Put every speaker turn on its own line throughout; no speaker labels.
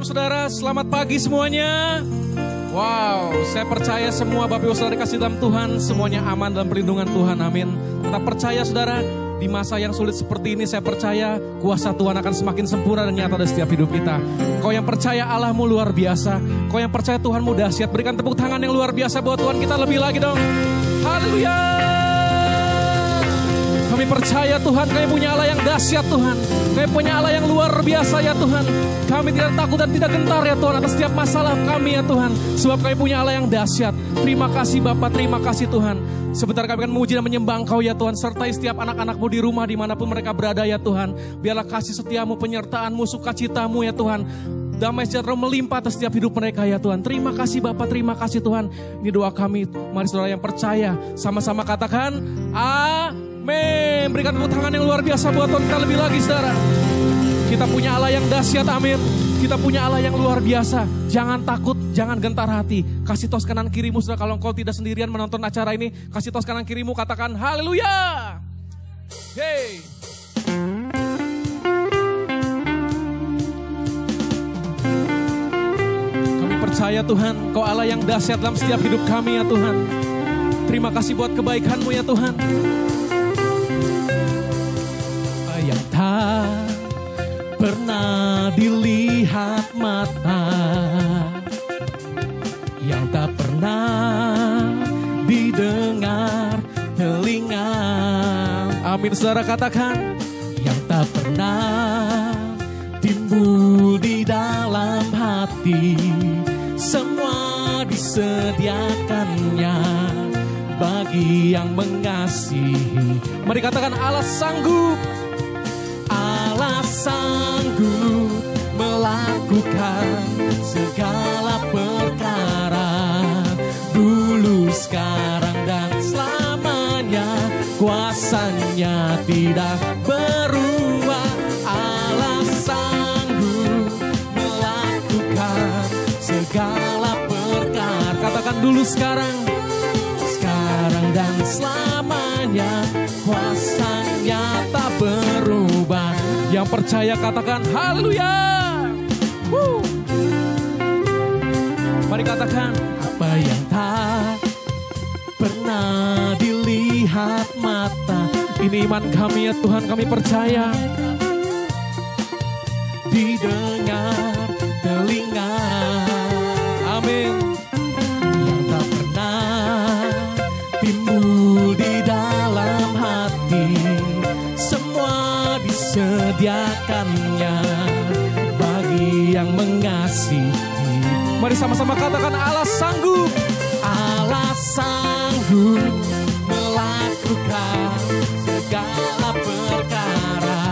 Shalom saudara, selamat pagi semuanya. Wow, saya percaya semua Bapak Ibu Saudara dikasih dalam Tuhan, semuanya aman dalam perlindungan Tuhan, amin. Tetap percaya saudara, di masa yang sulit seperti ini saya percaya kuasa Tuhan akan semakin sempurna dan nyata di setiap hidup kita. Kau yang percaya Allahmu luar biasa, kau yang percaya Tuhanmu dahsyat, berikan tepuk tangan yang luar biasa buat Tuhan kita lebih lagi dong. Haleluya. Kami percaya Tuhan, kami punya Allah yang dahsyat Tuhan. Kami punya Allah yang luar biasa ya Tuhan. Kami tidak takut dan tidak gentar ya Tuhan atas setiap masalah kami ya Tuhan. Sebab kami punya Allah yang dahsyat. Terima kasih Bapa, terima kasih Tuhan. Sebentar kami akan memuji dan menyembah Engkau ya Tuhan. Sertai setiap anak-anak-Mu di rumah dimanapun mereka berada ya Tuhan. Biarlah kasih setiamu, penyertaan-Mu, sukacitamu ya Tuhan. Damai sejahtera melimpah atas setiap hidup mereka ya Tuhan. Terima kasih Bapa, terima kasih Tuhan. Ini doa kami, mari saudara yang percaya. Sama-sama katakan, amin. Berikan tepuk tangan yang luar biasa buat Tuhan kita lebih lagi saudara. Kita punya Allah yang dahsyat, amin. Kita punya Allah yang luar biasa. Jangan takut, jangan gentar hati. Kasih tos kanan kirimu saudara, kalau engkau tidak sendirian menonton acara ini. Kasih tos kanan kirimu, katakan haleluya. Hey. Kami percaya Tuhan, Kau Allah yang dahsyat dalam setiap hidup kami ya Tuhan. Terima kasih buat kebaikan-Mu ya Tuhan. Yang tak pernah dilihat mata, yang tak pernah didengar telinga. Amin saudara katakan. Yang tak pernah timbul di dalam hati, semua disediakannya bagi yang mengasihi. Mari katakan Allah sanggup. Allah sanggup melakukan segala perkara, dulu, sekarang, dan selamanya. Kuasanya tidak berubah. Allah sanggup melakukan segala perkara. Katakan dulu, sekarang dan selamanya. Kuasanya tak berubah. Yang percaya katakan haleluya. Mari katakan, apa yang tak pernah dilihat mata. Ini iman kami ya Tuhan, kami percaya. Didengar telinga, amin. Yang tak pernah timbul di dalam hati, semua disediakannya bagi yang mengasihi. Mari sama-sama katakan Allah sanggup. Allah sanggup melakukan segala perkara,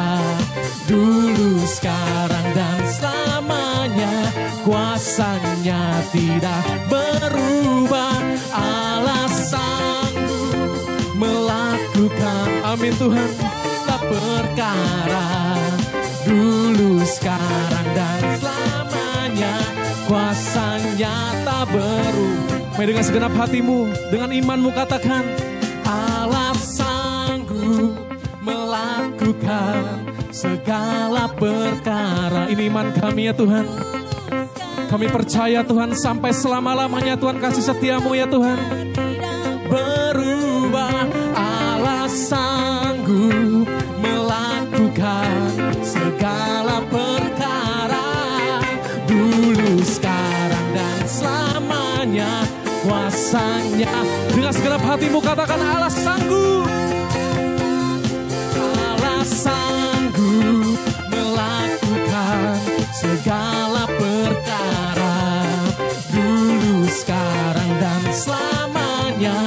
dulu, sekarang, dan selamanya. Kuasanya tidak berubah. Allah sanggup melakukan, amin Tuhan, perkara, dulu, sekarang, dan selamanya. Kuasanya tak berubah. Mari dengan segenap hatimu, dengan imanmu katakan, Allah sanggup melakukan segala perkara. Ini iman kami ya Tuhan. Kami percaya Tuhan, sampai selama-lamanya Tuhan kasih setiamu ya Tuhan. Berubah. Allah sanggup melakukan segala perkara, dulu, sekarang, dan selamanya. Kuasanya. Dengan segenap hatimu katakan Allah sanggup. Allah sanggup melakukan segala perkara, dulu, sekarang, dan selamanya.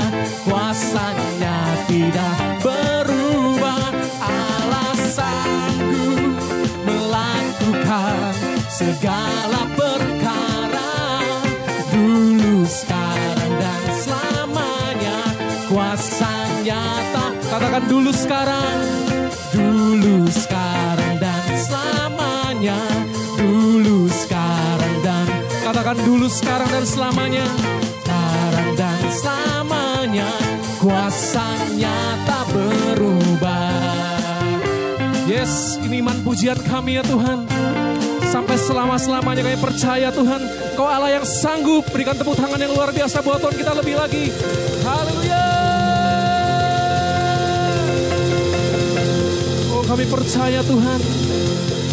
Kuasanya tidak berubah. Allah sanggup melakukan segala perkara, dulu, sekarang, dan selamanya. Kuasanya tak. Katakan dulu, sekarang, dan selamanya. Dulu, sekarang, dan. Katakan dulu, sekarang, dan selamanya. Sekarang dan selamanya. Kuasanya tak berubah. Yes, ini iman pujian kami ya Tuhan. sampai selama-selamanya. Kami percaya Tuhan, Kau Allah yang sanggup. Berikan tepuk tangan yang luar biasa buat Tuhan kita lebih lagi. Haleluya. Oh, kami percaya Tuhan,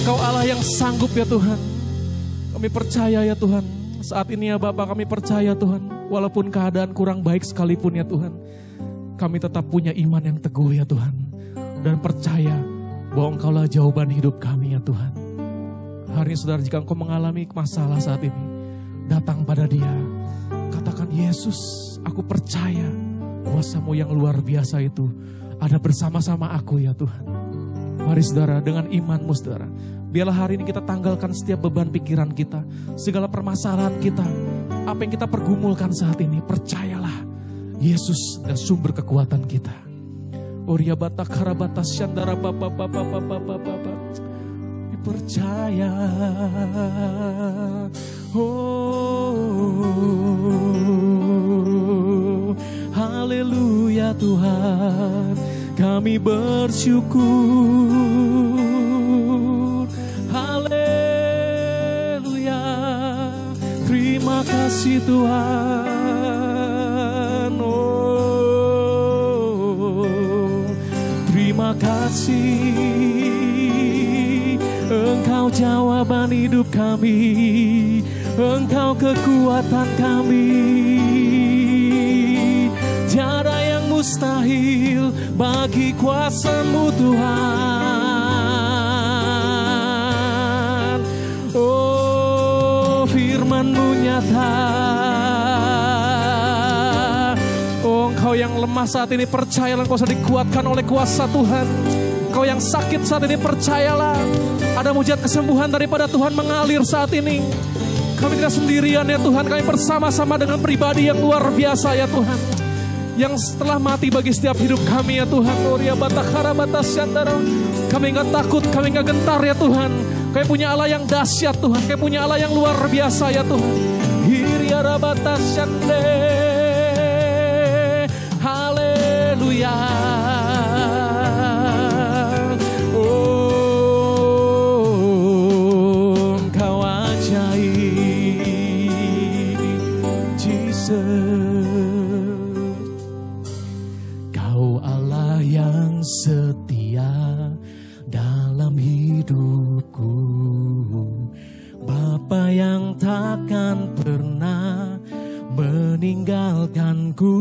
Kau Allah yang sanggup ya Tuhan. Kami percaya ya Tuhan. Saat ini ya Bapak, kami percaya Tuhan, walaupun keadaan kurang baik sekalipun ya Tuhan, kami tetap punya iman yang teguh ya Tuhan. Dan percaya bahwa Engkaulah jawaban hidup kami ya Tuhan. Hari ini saudara, jika engkau mengalami masalah saat ini, datang pada Dia. Katakan, Yesus, aku percaya kuasa-Mu yang luar biasa itu ada bersama-sama aku ya Tuhan. Mari saudara, dengan imanmu saudara, biarlah hari ini kita tanggalkan setiap beban pikiran kita, segala permasalahan kita, apa yang kita pergumulkan saat ini. Percayalah, Yesus adalah sumber kekuatan kita. Oria bata karabata syandara baba. Percaya, oh, haleluya Tuhan, kami bersyukur, haleluya, terima kasih Tuhan, oh, terima kasih. Engkau jawaban hidup kami, Engkau kekuatan kami. Tiada yang mustahil bagi kuasa-Mu Tuhan. Oh, firman-Mu nyata. Oh, Engkau yang lemah saat ini, percayalah Engkau sudah dikuatkan oleh kuasa Tuhan. Engkau yang sakit saat ini, percayalah ada mujizat kesembuhan daripada Tuhan mengalir saat ini. Kami tidak sendirian ya Tuhan, kami bersama-sama dengan pribadi yang luar biasa ya Tuhan, yang setelah mati bagi setiap hidup kami ya Tuhan. Kami gak takut, kami gak gentar ya Tuhan. Kami punya Allah yang dahsyat Tuhan, kami punya Allah yang luar biasa ya Tuhan. Haleluya. Kau Allah yang setia dalam hidupku, Bapa yang takkan pernah meninggalkanku.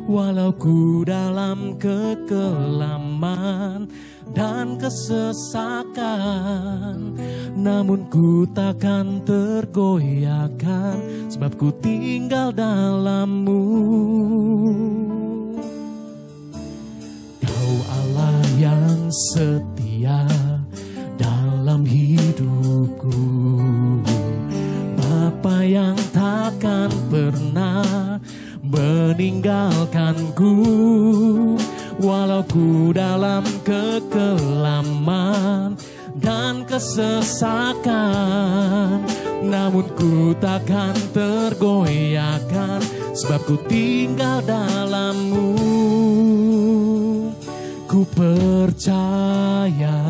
Walau ku dalam kekelaman dan kesesakan, namun ku takkan tergoyahkan, sebab ku tinggal dalam-Mu. Kau Allah yang setia dalam hidupku, Bapa yang takkan pernah meninggalkanku. Walau ku dalam kekelaman dan kesesakan, namun ku takkan tergoyahkan, sebab ku tinggal dalam-Mu. Ku percaya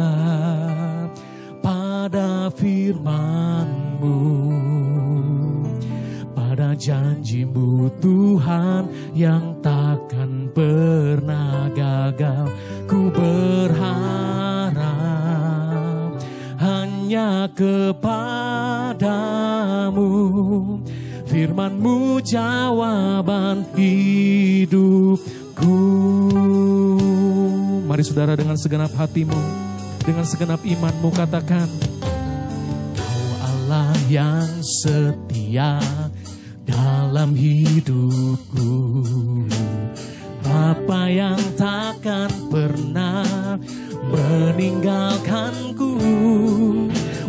pada firman-Mu, pada janji-Mu Tuhan yang takkan pernah gagal. Ku berharap hanya kepadamu, firman-Mu jawaban hidupku. Mari saudara, dengan segenap hatimu, dengan segenap imanmu katakan, Kau Allah yang setia dalam hidupku, Bapa yang takkan pernah meninggalkanku.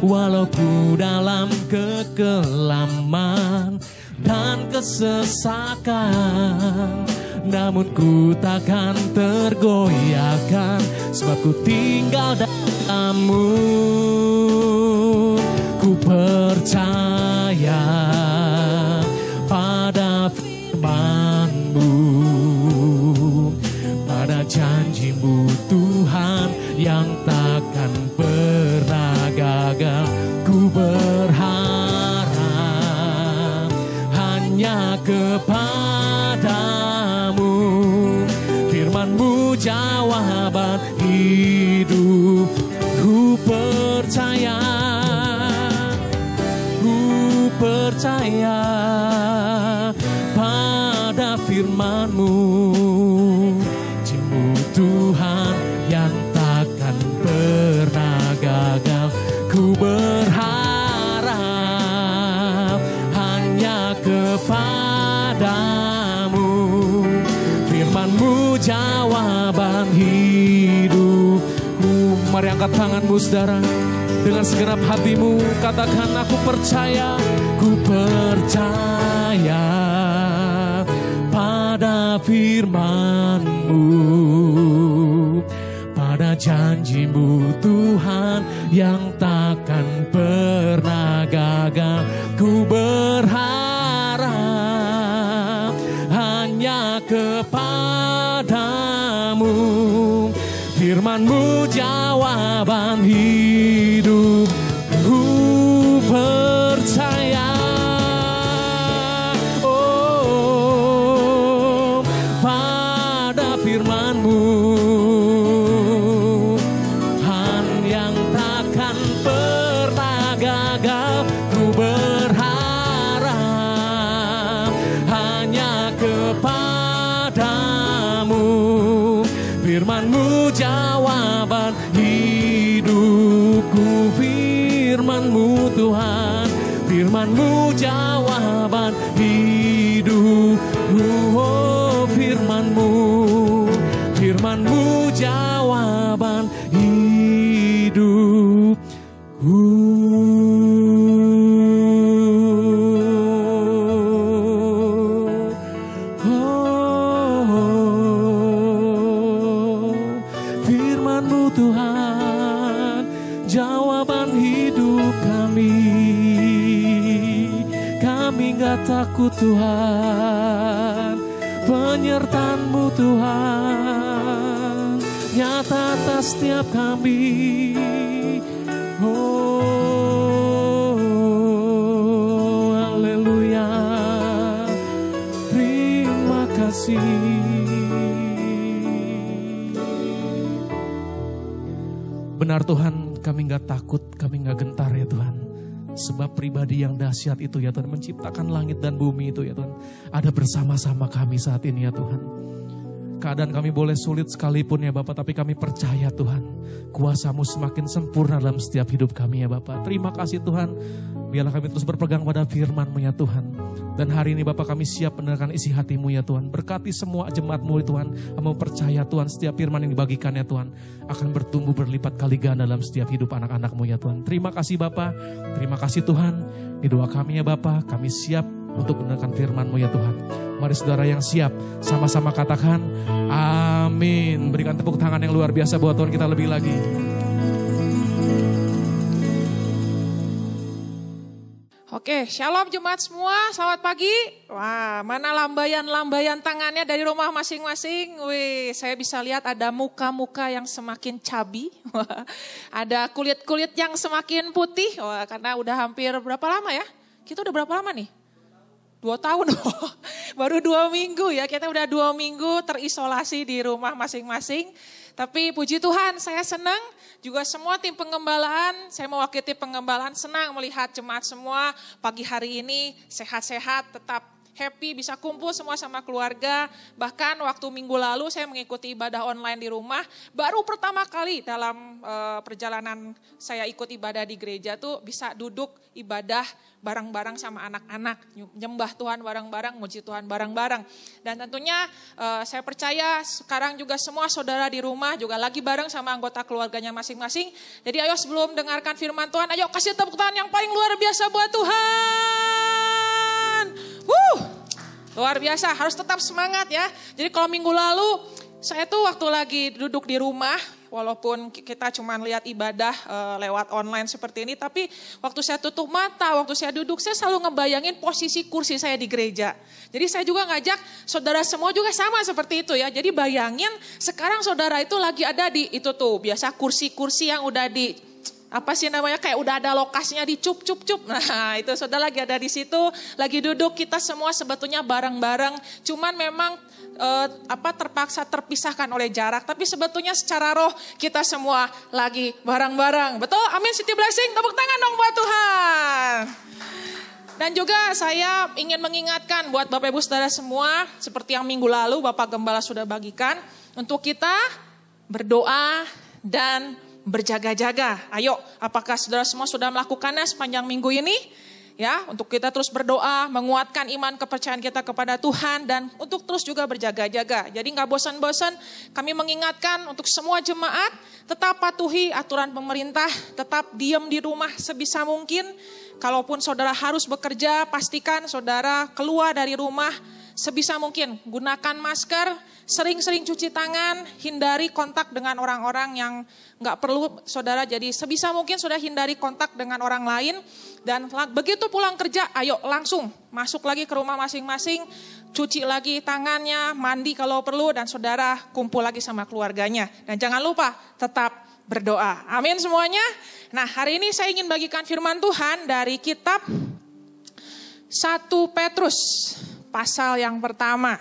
Walau ku dalam kekelaman dan kesesakan, namun ku takkan tergoyahkan, sebab ku tinggal dalam-Mu. Ku percaya pada firman-Mu, pada janji-Mu Tuhan yang takkan pernah gagal. Angkat tanganmu saudara. Dengan segenap hatimu katakan aku percaya. Ku percaya pada firman-Mu, pada janji-Mu Tuhan yang takkan pernah gagal. Ku berharap hanya kepadamu. Firman-Mu jawaban hidup. Ku percaya, oh, pada firman-Mu, Tuhan yang takkan pernah gagal. Ku berharap hanya kepadamu. Firman-Mu jawaban hidupku. Firman-Mu Tuhan, firman-Mu jawaban hidupku. Oh, firman-Mu, firman-Mu jawaban hidupku. Firman-Mu Tuhan, jawaban hidup kami. Kami gak takut Tuhan, penyertaan-Mu Tuhan nyata atas setiap kami. Oh, haleluya, terima kasih. Benar Tuhan, kami gak takut, kami gak gentar ya Tuhan. Sebab pribadi yang dahsyat itu ya Tuhan, menciptakan langit dan bumi itu ya Tuhan, ada bersama-sama kami saat ini ya Tuhan. Keadaan kami boleh sulit sekalipun ya Bapak, tapi kami percaya Tuhan, kuasa-Mu semakin sempurna dalam setiap hidup kami ya Bapak. Terima kasih Tuhan, biarlah kami terus berpegang pada firman-Mu ya Tuhan. Dan hari ini Bapak kami siap mendengarkan isi hati-Mu ya Tuhan. Berkati semua jemaat-Mu ya Tuhan. Kami percaya Tuhan setiap firman yang dibagikan ya Tuhan akan bertumbuh berlipat kali ganda dalam setiap hidup anak-anak-Mu ya Tuhan. Terima kasih Bapak, terima kasih Tuhan. Di doa kami ya Bapak, kami siap untuk mendengarkan firman-Mu ya Tuhan. Mari saudara yang siap, sama-sama katakan amin. Berikan tepuk tangan yang luar biasa buat Tuhan kita lebih lagi.
Oke, shalom jemaat semua, selamat pagi. Wah, mana lambaian-lambaian tangannya dari rumah masing-masing. Wih, saya bisa lihat ada muka-muka yang semakin cabi. Wah, ada kulit-kulit yang semakin putih. Wah, karena udah hampir berapa lama ya? Kita udah berapa lama nih? 2 tahun, baru 2 minggu ya. Kita udah 2 minggu terisolasi di rumah masing-masing. Tapi puji Tuhan, saya senang juga semua tim pengembalaan, saya mewakili tim pengembalaan, senang melihat jemaat semua pagi hari ini sehat-sehat, tetap happy, bisa kumpul semua sama keluarga. Bahkan waktu minggu lalu saya mengikuti ibadah online di rumah, baru pertama kali dalam perjalanan saya ikut ibadah di gereja tuh bisa duduk ibadah bareng-bareng sama anak-anak, nyembah Tuhan bareng-bareng, muji Tuhan bareng-bareng. Dan tentunya saya percaya sekarang juga semua saudara di rumah juga lagi bareng sama anggota keluarganya masing-masing. Jadi ayo sebelum dengarkan firman Tuhan, ayo kasih tepuk tangan yang paling luar biasa buat Tuhan. Luar biasa, harus tetap semangat ya. Jadi kalau minggu lalu saya tuh waktu lagi duduk di rumah, walaupun kita cuma lihat ibadah lewat online seperti ini, tapi waktu saya tutup mata, waktu saya duduk, saya selalu ngebayangin posisi kursi saya di gereja. Jadi saya juga ngajak saudara semua juga sama seperti itu ya. Jadi bayangin sekarang saudara itu lagi ada di itu tuh, biasa kursi-kursi yang udah di apa sih namanya, kayak udah ada lokasinya di cup. Nah itu saudara lagi ada di situ, lagi duduk, kita semua sebetulnya bareng-bareng. Cuman memang terpaksa terpisahkan oleh jarak. Tapi sebetulnya secara roh kita semua lagi bareng-bareng. Betul? Amin, City Blessing. Tepuk tangan dong buat Tuhan. Dan juga saya ingin mengingatkan buat Bapak Ibu Saudara semua, seperti yang minggu lalu Bapak Gembala sudah bagikan, untuk kita berdoa dan berjaga-jaga. Ayo, apakah saudara semua sudah melakukannya sepanjang minggu ini? Ya, untuk kita terus berdoa, menguatkan iman kepercayaan kita kepada Tuhan, dan untuk terus juga berjaga-jaga. Jadi nggak bosan-bosan, kami mengingatkan untuk semua jemaat, tetap patuhi aturan pemerintah, tetap diam di rumah sebisa mungkin. Kalaupun saudara harus bekerja, pastikan saudara keluar dari rumah sebisa mungkin. Gunakan masker, sering-sering cuci tangan, hindari kontak dengan orang-orang yang nggak perlu saudara. Jadi sebisa mungkin sudah hindari kontak dengan orang lain. Dan begitu pulang kerja, ayo langsung masuk lagi ke rumah masing-masing, cuci lagi tangannya, mandi kalau perlu, dan saudara kumpul lagi sama keluarganya. Dan jangan lupa tetap berdoa. Amin semuanya. Nah, hari ini saya ingin bagikan firman Tuhan dari kitab 1 Petrus pasal yang pertama.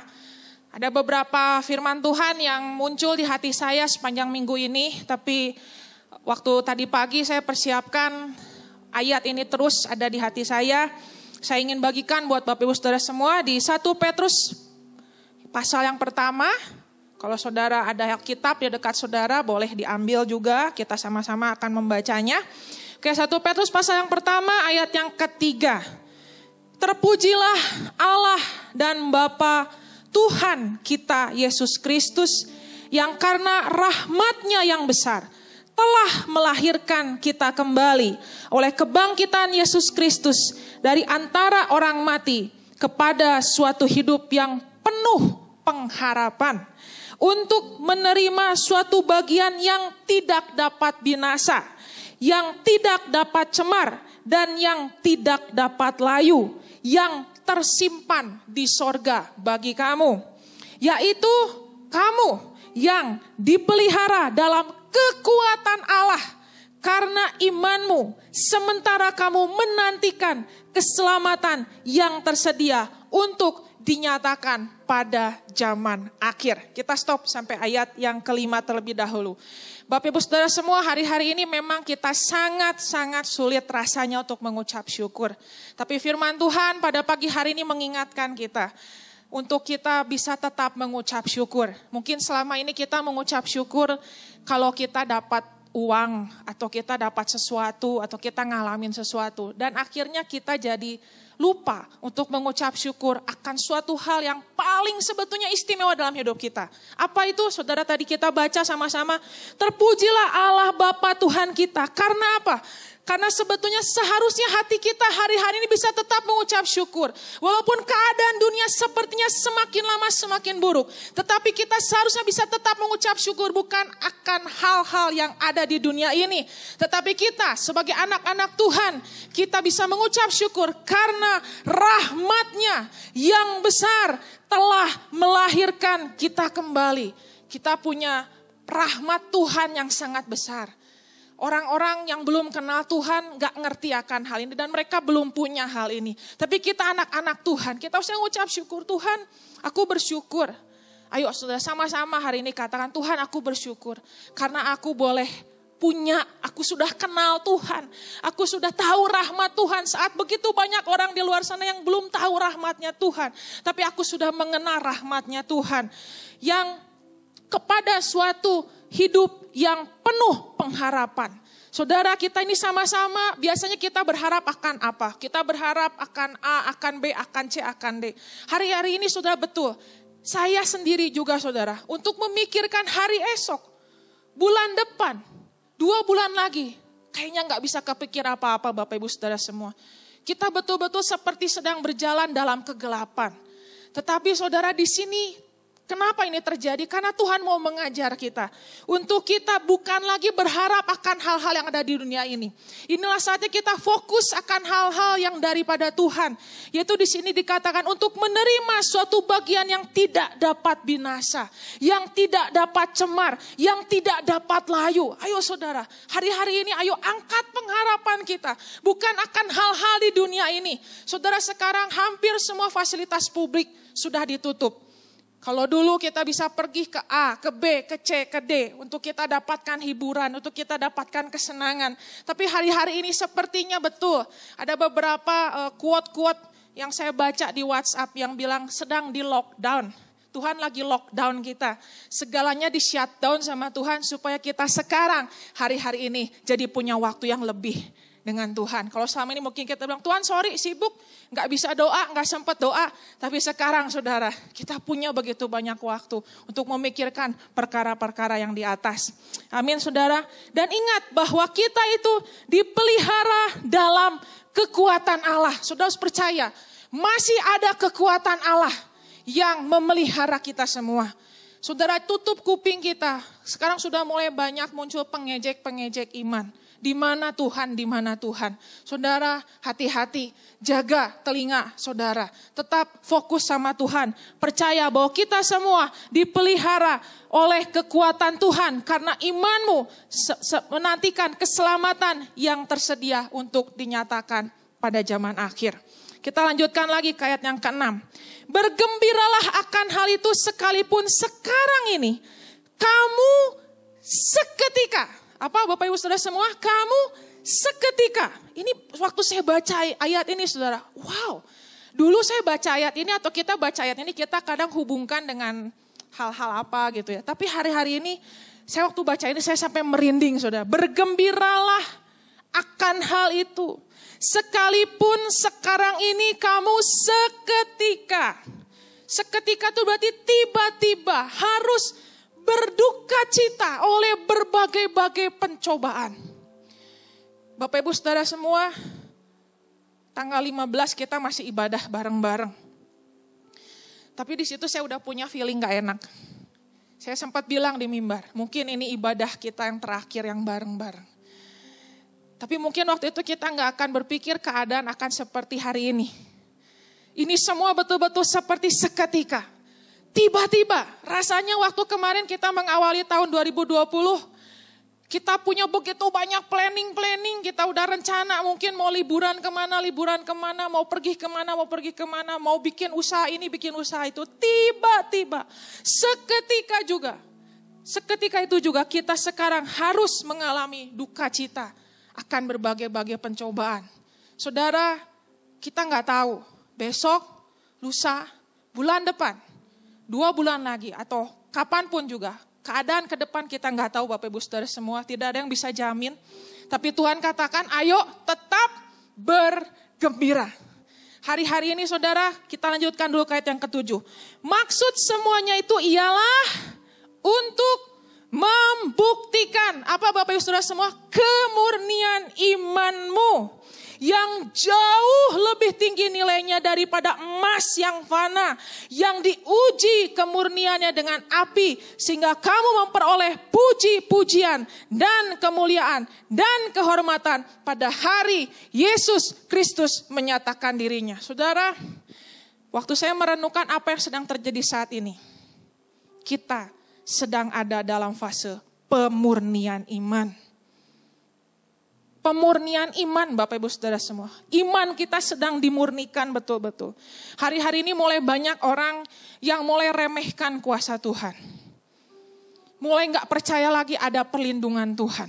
Ada beberapa firman Tuhan yang muncul di hati saya sepanjang minggu ini, tapi waktu tadi pagi saya persiapkan ayat ini terus ada di hati saya. Saya ingin bagikan buat Bapak Ibu Saudara semua di 1 Petrus pasal yang pertama. Kalau saudara ada kitab di dekat saudara, boleh diambil juga. Kita sama-sama akan membacanya. Oke, 1 Petrus pasal yang pertama ayat yang ketiga. Terpujilah Allah dan Bapa Tuhan kita Yesus Kristus, yang karena rahmat-Nya yang besar telah melahirkan kita kembali oleh kebangkitan Yesus Kristus dari antara orang mati kepada suatu hidup yang penuh pengharapan, untuk menerima suatu bagian yang tidak dapat binasa, yang tidak dapat cemar, dan yang tidak dapat layu, yang tersimpan di sorga bagi kamu, yaitu kamu yang dipelihara dalam kekuatan Allah karena imanmu, sementara kamu menantikan keselamatan yang tersedia untuk dinyatakan pada zaman akhir. Kita stop sampai ayat yang kelima terlebih dahulu. Bapak Ibu Saudara semua, hari-hari ini memang kita sangat-sangat sulit rasanya untuk mengucap syukur. Tapi firman Tuhan pada pagi hari ini mengingatkan kita untuk kita bisa tetap mengucap syukur. Mungkin selama ini kita mengucap syukur kalau kita dapat uang, atau kita dapat sesuatu, atau kita ngalamin sesuatu. Dan akhirnya kita jadi lupa untuk mengucap syukur akan suatu hal yang paling sebetulnya istimewa dalam hidup kita. Apa itu? Saudara, tadi kita baca sama-sama. Terpujilah Allah Bapa Tuhan kita. Karena apa? Karena sebetulnya seharusnya hati kita hari-hari ini bisa tetap mengucap syukur. Walaupun keadaan dunia sepertinya semakin lama semakin buruk. Tetapi kita seharusnya bisa tetap mengucap syukur bukan akan hal-hal yang ada di dunia ini. Tetapi kita sebagai anak-anak Tuhan, kita bisa mengucap syukur karena rahmat-Nya yang besar telah melahirkan kita kembali. Kita punya rahmat Tuhan yang sangat besar. Orang-orang yang belum kenal Tuhan gak ngerti akan hal ini dan mereka belum punya hal ini. Tapi kita anak-anak Tuhan, kita harus mengucap syukur. Tuhan, aku bersyukur. Ayo saudara, sama-sama hari ini katakan, Tuhan, aku bersyukur karena aku boleh punya, aku sudah kenal Tuhan. Aku sudah tahu rahmat Tuhan saat begitu banyak orang di luar sana yang belum tahu rahmatnya Tuhan. Tapi aku sudah mengenal rahmatnya Tuhan yang kepada suatu hidup yang penuh pengharapan. Saudara, kita ini sama-sama biasanya kita berharap akan apa? Kita berharap akan A, akan B, akan C, akan D. Hari-hari ini saudara betul, saya sendiri juga saudara, untuk memikirkan hari esok, bulan depan, 2 bulan lagi, kayaknya gak bisa kepikir apa-apa Bapak Ibu Saudara semua. Kita betul-betul seperti sedang berjalan dalam kegelapan. Tetapi saudara di sini, kenapa ini terjadi? Karena Tuhan mau mengajar kita. Untuk kita bukan lagi berharap akan hal-hal yang ada di dunia ini. Inilah saatnya kita fokus akan hal-hal yang daripada Tuhan. Yaitu di sini dikatakan untuk menerima suatu bagian yang tidak dapat binasa. Yang tidak dapat cemar. Yang tidak dapat layu. Ayo saudara, hari-hari ini ayo angkat pengharapan kita. Bukan akan hal-hal di dunia ini. Saudara, sekarang hampir semua fasilitas publik sudah ditutup. Kalau dulu kita bisa pergi ke A, ke B, ke C, ke D. Untuk kita dapatkan hiburan, untuk kita dapatkan kesenangan. Tapi hari-hari ini sepertinya betul. Ada beberapa quote-quote yang saya baca di WhatsApp yang bilang sedang di lockdown. Tuhan lagi lockdown kita. Segalanya di shutdown sama Tuhan supaya kita sekarang hari-hari ini jadi punya waktu yang lebih dengan Tuhan. Kalau selama ini mungkin kita bilang, Tuhan sorry sibuk, gak bisa doa, gak sempat doa. Tapi sekarang saudara, kita punya begitu banyak waktu untuk memikirkan perkara-perkara yang di atas. Amin saudara. Dan ingat bahwa kita itu dipelihara dalam kekuatan Allah. Saudara harus percaya, masih ada kekuatan Allah yang memelihara kita semua. Saudara tutup kuping kita. Sekarang sudah mulai banyak muncul pengejek-pengejek iman. Di mana Tuhan, di mana Tuhan. Saudara hati-hati, jaga telinga saudara. Tetap fokus sama Tuhan. Percaya bahwa kita semua dipelihara oleh kekuatan Tuhan. Karena imanmu menantikan keselamatan yang tersedia untuk dinyatakan pada zaman akhir. Kita lanjutkan lagi ke ayat yang ke-6. Bergembiralah akan hal itu sekalipun sekarang ini kamu seketika. Apa Bapak Ibu Saudara semua? Kamu seketika. Ini waktu saya baca ayat ini saudara. Wow. Dulu saya baca ayat ini atau kita baca ayat ini kita kadang hubungkan dengan hal-hal apa gitu ya. Tapi hari-hari ini saya waktu baca ini saya sampai merinding saudara. Bergembiralah akan hal itu. Sekalipun sekarang ini kamu seketika. Seketika itu berarti tiba-tiba harus berduka cita oleh berbagai-bagai pencobaan. Bapak Ibu Saudara semua, tanggal 15 kita masih ibadah bareng-bareng. Tapi di situ saya udah punya feeling gak enak. Saya sempat bilang di mimbar, mungkin ini ibadah kita yang terakhir yang bareng-bareng. Tapi mungkin waktu itu kita gak akan berpikir keadaan akan seperti hari ini. Ini semua betul-betul seperti seketika. Tiba-tiba, rasanya waktu kemarin kita mengawali tahun 2020, kita punya begitu banyak planning, kita udah rencana mungkin mau liburan kemana, mau pergi kemana, mau bikin usaha ini, bikin usaha itu. Tiba-tiba, seketika itu juga kita sekarang harus mengalami duka cita akan berbagai-bagai pencobaan. Saudara, kita nggak tahu besok, lusa, bulan depan. 2 bulan lagi atau kapanpun juga. Keadaan ke depan kita nggak tahu Bapak Ibu Saudara semua. Tidak ada yang bisa jamin. Tapi Tuhan katakan ayo tetap bergembira. Hari-hari ini saudara kita lanjutkan dulu ke ayat yang ke-7. Maksud semuanya itu ialah untuk membuktikan. Apa Bapak Ibu Saudara semua? Kemurnian imanmu. Yang jauh lebih tinggi nilainya daripada emas yang fana. Yang diuji kemurniannya dengan api. Sehingga kamu memperoleh puji-pujian dan kemuliaan dan kehormatan pada hari Yesus Kristus menyatakan dirinya. Saudara, waktu saya merenungkan apa yang sedang terjadi saat ini. Kita sedang ada dalam fase pemurnian iman. Pemurnian iman Bapak Ibu Saudara semua. Iman kita sedang dimurnikan betul-betul. Hari-hari ini mulai banyak orang yang mulai remehkan kuasa Tuhan. Mulai gak percaya lagi ada perlindungan Tuhan.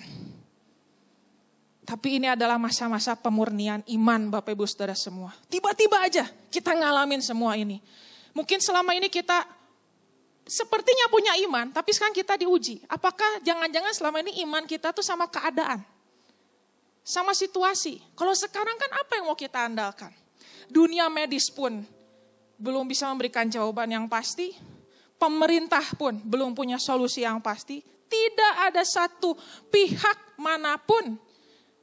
Tapi ini adalah masa-masa pemurnian iman Bapak Ibu Saudara semua. Tiba-tiba aja kita ngalamin semua ini. Mungkin selama ini kita sepertinya punya iman, tapi sekarang kita diuji. Apakah jangan-jangan selama ini iman kita tuh sama keadaan? Sama situasi. Kalau sekarang kan apa yang mau kita andalkan? Dunia medis pun belum bisa memberikan jawaban yang pasti. Pemerintah pun belum punya solusi yang pasti. Tidak ada satu pihak manapun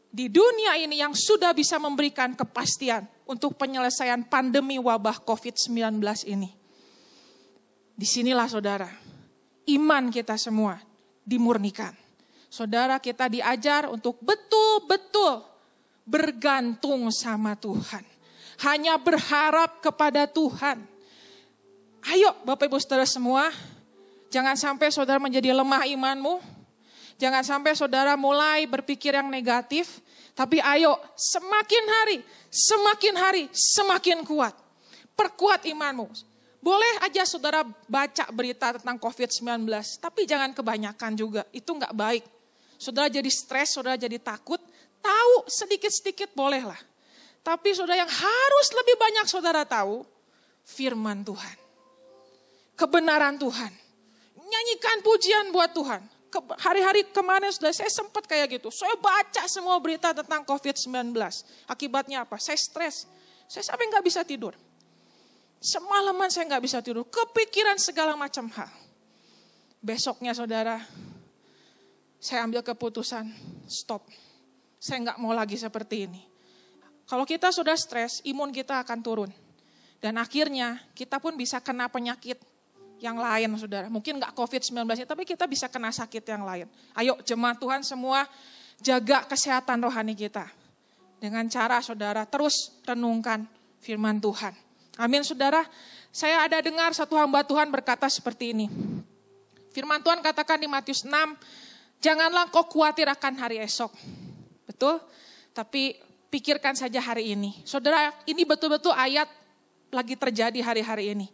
di dunia ini yang sudah bisa memberikan kepastian untuk penyelesaian pandemi wabah COVID-19 ini. Disinilah saudara, iman kita semua dimurnikan. Saudara, kita diajar untuk betul-betul bergantung sama Tuhan. Hanya berharap kepada Tuhan. Ayo Bapak Ibu Saudara semua, jangan sampai saudara menjadi lemah imanmu. Jangan sampai saudara mulai berpikir yang negatif. Tapi ayo semakin hari semakin kuat. Perkuat imanmu. Boleh aja saudara baca berita tentang COVID-19. Tapi jangan kebanyakan juga, itu gak baik. Saudara jadi stres, saudara jadi takut, tahu sedikit-sedikit bolehlah. Tapi saudara yang harus lebih banyak saudara tahu, firman Tuhan. kebenaran Tuhan. Nyanyikan pujian buat Tuhan. Hari-hari kemarin sudah saya sempat kayak gitu. Saya baca semua berita tentang COVID-19. Akibatnya apa? Saya stres. Saya sampai gak bisa tidur. Semalaman saya gak bisa tidur. Kepikiran segala macam hal. Besoknya saudara, saya ambil keputusan, stop. Saya gak mau lagi seperti ini. Kalau kita sudah stres, imun kita akan turun. Dan akhirnya kita pun bisa kena penyakit yang lain saudara. Mungkin gak COVID-19, tapi kita bisa kena sakit yang lain. Ayo jemaat Tuhan semua jaga kesehatan rohani kita. Dengan cara saudara terus renungkan firman Tuhan. Amin saudara. Saya ada dengar satu hamba Tuhan berkata seperti ini. Firman Tuhan katakan di Matius 6, janganlah kau khawatir akan hari esok. Betul? Tapi pikirkan saja hari ini. Saudara, ini betul-betul ayat lagi terjadi hari-hari ini.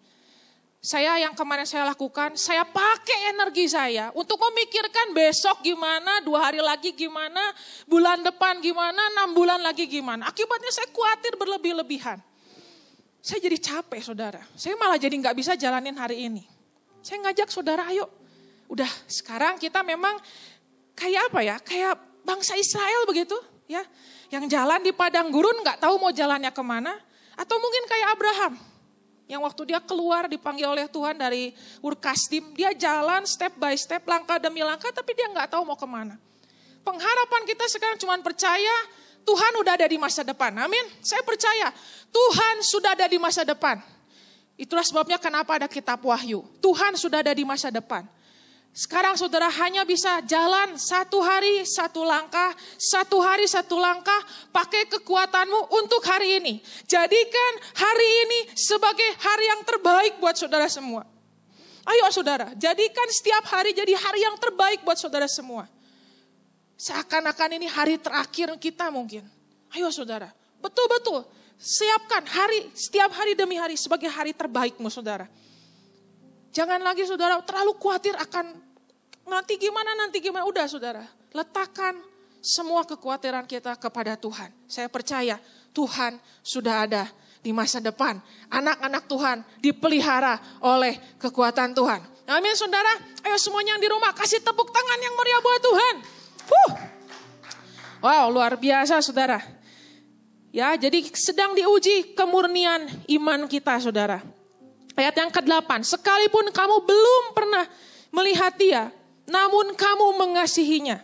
Yang kemarin saya lakukan, saya pakai energi saya untuk memikirkan besok gimana, 2 hari lagi gimana, bulan depan gimana, 6 bulan lagi gimana. Akibatnya saya khawatir berlebih-lebihan. Saya jadi capek saudara. Saya malah jadi gak bisa jalanin hari ini. Saya ngajak saudara, ayo. Udah sekarang kita memang kayak apa ya, kayak bangsa Israel begitu ya. Yang jalan di padang gurun gak tahu mau jalannya kemana. Atau mungkin kayak Abraham. Yang waktu dia keluar dipanggil oleh Tuhan dari Ur Kasdim. Dia jalan step by step, langkah demi langkah, tapi dia gak tahu mau kemana. Pengharapan kita sekarang cuma percaya Tuhan udah ada di masa depan. Amin. Saya percaya Tuhan sudah ada di masa depan. Itulah sebabnya kenapa ada kitab Wahyu. Tuhan sudah ada di masa depan. Sekarang saudara hanya bisa jalan 1 hari 1 langkah, 1 hari 1 langkah, pakai kekuatanmu untuk hari ini. Jadikan hari ini sebagai hari yang terbaik buat saudara semua. Ayo saudara, jadikan setiap hari jadi hari yang terbaik buat saudara semua. Seakan-akan ini hari terakhir kita mungkin. Ayo saudara, betul-betul siapkan setiap hari demi hari sebagai hari terbaikmu saudara. Jangan lagi saudara terlalu khawatir akan nanti gimana. Udah saudara, letakkan semua kekhawatiran kita kepada Tuhan. Saya percaya Tuhan sudah ada di masa depan. Anak-anak Tuhan dipelihara oleh kekuatan Tuhan. Amin saudara. Ayo semuanya yang di rumah kasih tepuk tangan yang meriah buat Tuhan. Wow, luar biasa saudara. Ya, jadi sedang diuji kemurnian iman kita saudara. Ayat yang ke-8, sekalipun kamu belum pernah melihat dia, namun kamu mengasihinya.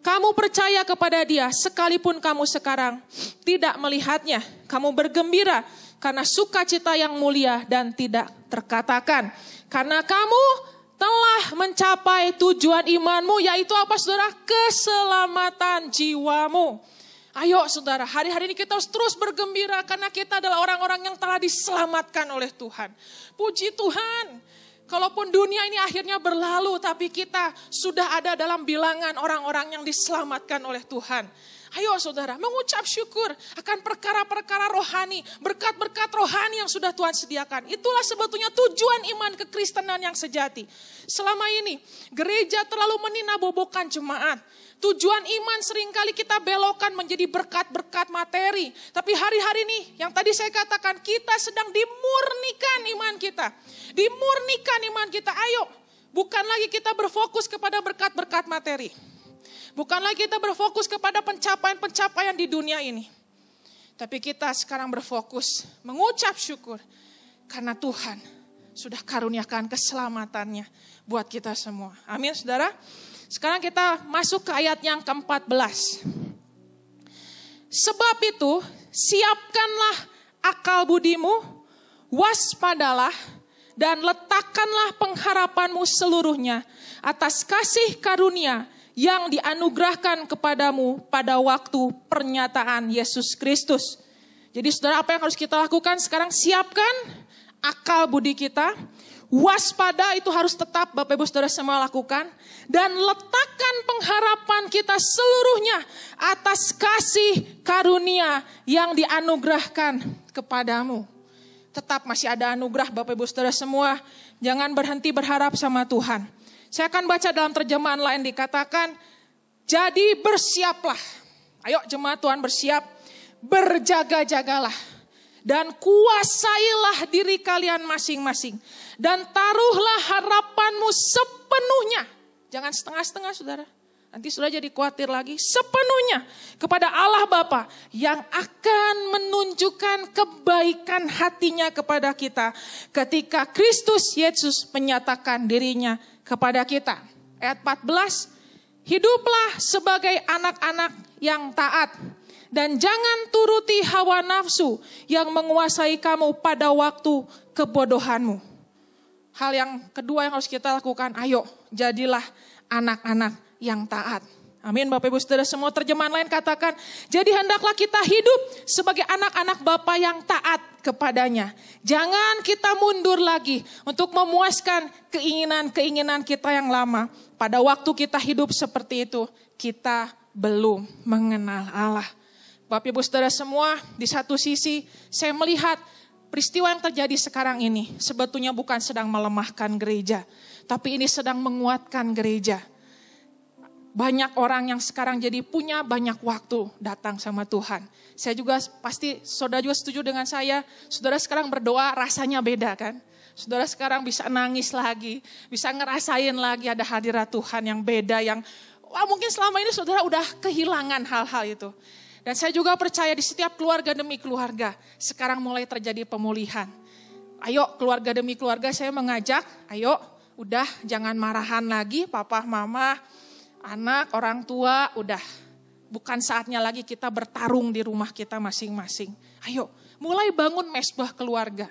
Kamu percaya kepada dia, sekalipun kamu sekarang tidak melihatnya. Kamu bergembira karena sukacita yang mulia dan tidak terkatakan. Karena kamu telah mencapai tujuan imanmu, yaitu apa saudara? Keselamatan jiwamu. Ayo saudara, hari-hari ini kita harus terus bergembira karena kita adalah orang-orang yang telah diselamatkan oleh Tuhan. Puji Tuhan, kalaupun dunia ini akhirnya berlalu, tapi kita sudah ada dalam bilangan orang-orang yang diselamatkan oleh Tuhan. Ayo saudara, mengucap syukur akan perkara-perkara rohani, berkat-berkat rohani yang sudah Tuhan sediakan. Itulah sebetulnya tujuan iman kekristenan yang sejati. Selama ini, gereja terlalu meninabobokan jemaat. Tujuan iman seringkali kita belokkan menjadi berkat-berkat materi. Tapi hari-hari ini yang tadi saya katakan kita sedang dimurnikan iman kita. Dimurnikan iman kita. Ayo, bukan lagi kita berfokus kepada berkat-berkat materi. Bukan lagi kita berfokus kepada pencapaian-pencapaian di dunia ini. Tapi kita sekarang berfokus mengucap syukur. Karena Tuhan sudah karuniakan keselamatannya buat kita semua. Amin saudara. Sekarang kita masuk ke ayat yang ke-14. Sebab itu, siapkanlah akal budimu, waspadalah, dan letakkanlah pengharapanmu seluruhnya atas kasih karunia yang dianugerahkan kepadamu pada waktu pernyataan Yesus Kristus. Jadi saudara, apa yang harus kita lakukan sekarang? Siapkan akal budi kita. Waspada itu harus tetap Bapak Ibu Saudara semua lakukan. Dan letakkan pengharapan kita seluruhnya atas kasih karunia yang dianugerahkan kepadamu. Tetap masih ada anugerah Bapak Ibu Saudara semua. Jangan berhenti berharap sama Tuhan. Saya akan baca dalam terjemahan lain dikatakan, jadi bersiaplah. Ayo jemaat Tuhan bersiap, berjaga-jagalah. dan kuasailah diri kalian masing-masing. Dan taruhlah harapanmu sepenuhnya. Jangan setengah-setengah saudara. Nanti sudah jadi khawatir lagi. Sepenuhnya kepada Allah Bapa yang akan menunjukkan kebaikan hatinya kepada kita. Ketika Kristus Yesus menyatakan dirinya kepada kita. Ayat 14. Hiduplah sebagai anak-anak yang taat. Dan jangan turuti hawa nafsu yang menguasai kamu pada waktu kebodohanmu. Hal yang kedua yang harus kita lakukan. Ayo jadilah anak-anak yang taat. Amin. Bapak Ibu Saudara, semua terjemahan lain katakan, jadi hendaklah kita hidup sebagai anak-anak Bapa yang taat kepadanya. Jangan kita mundur lagi untuk memuaskan keinginan-keinginan kita yang lama. Pada waktu kita hidup seperti itu, kita belum mengenal Allah. Bapak Ibu Saudara semua, di satu sisi saya melihat peristiwa yang terjadi sekarang ini sebetulnya bukan sedang melemahkan gereja, tapi ini sedang menguatkan gereja. Banyak orang yang sekarang jadi punya banyak waktu datang sama Tuhan. Saya juga pasti saudara juga setuju dengan saya. Saudara sekarang berdoa rasanya beda kan. Saudara sekarang bisa nangis lagi. Bisa ngerasain lagi ada hadirat Tuhan yang beda. Yang mungkin selama ini saudara udah kehilangan hal-hal itu. Dan saya juga percaya di setiap keluarga demi keluarga. Sekarang mulai terjadi pemulihan. Ayo keluarga demi keluarga saya mengajak. Ayo udah jangan marahan lagi papa mama. Anak, orang tua, udah bukan saatnya lagi kita bertarung di rumah kita masing-masing. Ayo, mulai bangun mesbah keluarga.